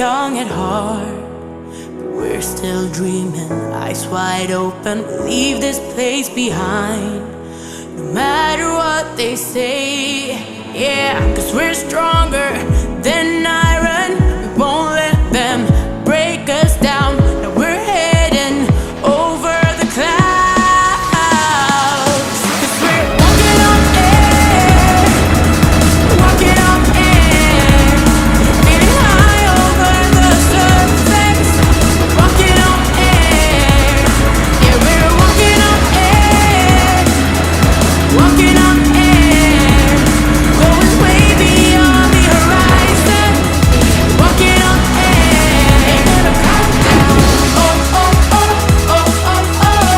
young at heart, but we're still dreaming, eyes wide open. We'll leave this place behind, no matter what they say. Yeah, 'cause we're stronger than iron. We won't let them break us down. Now we're heading over the clouds, 'cause we're walking on air, walking on air, feeling high over the surface, walking on air. Yeah, we're walking on air, walking on air, going way beyond the horizon, walking on air. Ain't gonna come down. Oh, oh, oh, oh, oh, oh,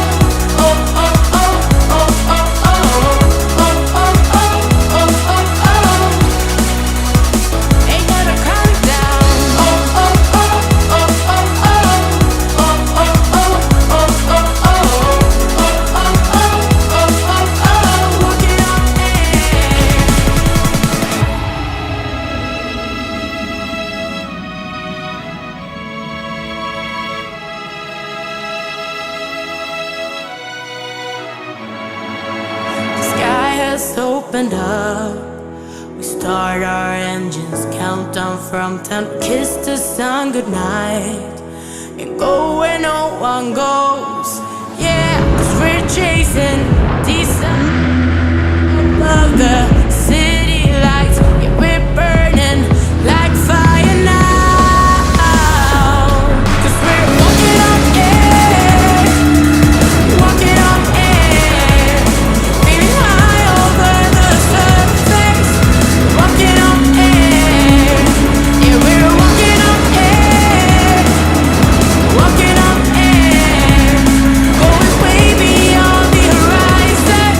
oh, oh, oh, oh, oh, oh, oh, oh, oh, oh. Ain't gonna come down. Oh, oh, oh, oh, oh, oh, oh, oh, oh, oh, oh, oh, oh, walking on air. The sky has opened up. We start our engines, countdown from 10. Kiss the sun goodnight and go where no one goes. Yeah, 'cause we're chasing these above the city lights. Yeah, we're burning like fire now, 'cause we're walking on air, walking on air, feeling high over the surface, walking on air. Yeah, we're walking on air, walking on air, going way beyond the horizon,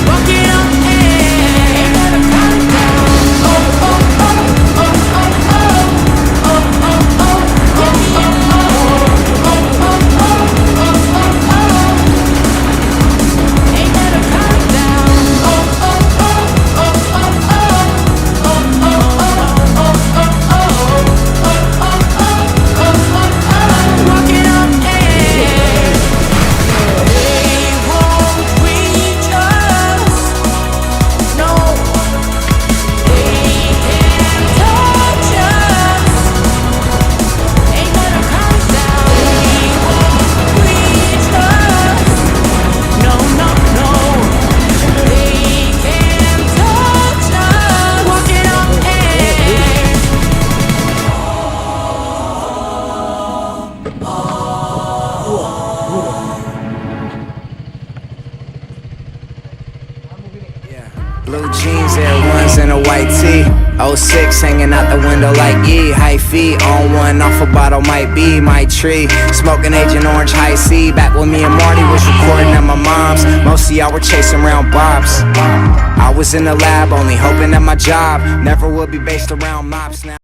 walking on air. Ain't gonna come down. Oh, oh, oh, oh, oh, oh, oh, oh, oh, oh, oh, oh, oh, oh. Ain't gonna come down. Oh, oh, oh, oh, oh, oh, oh, oh, oh, oh, walking on air. They won't reach us. No, they can't touch us. Ain't gonna come down. They won't reach us. No, no, no. They can't touch us. Walking on air. Blue jeans, Air Ones, and a white tee. 06 hanging out the window like ye. High feet on one, off a bottle might be my tree. Smoking Agent Orange High C. Back when me and Marty was recording at my mom's. Most of y'all were chasing around bobs. I was in the lab, only hoping that my job never would be based around mops now.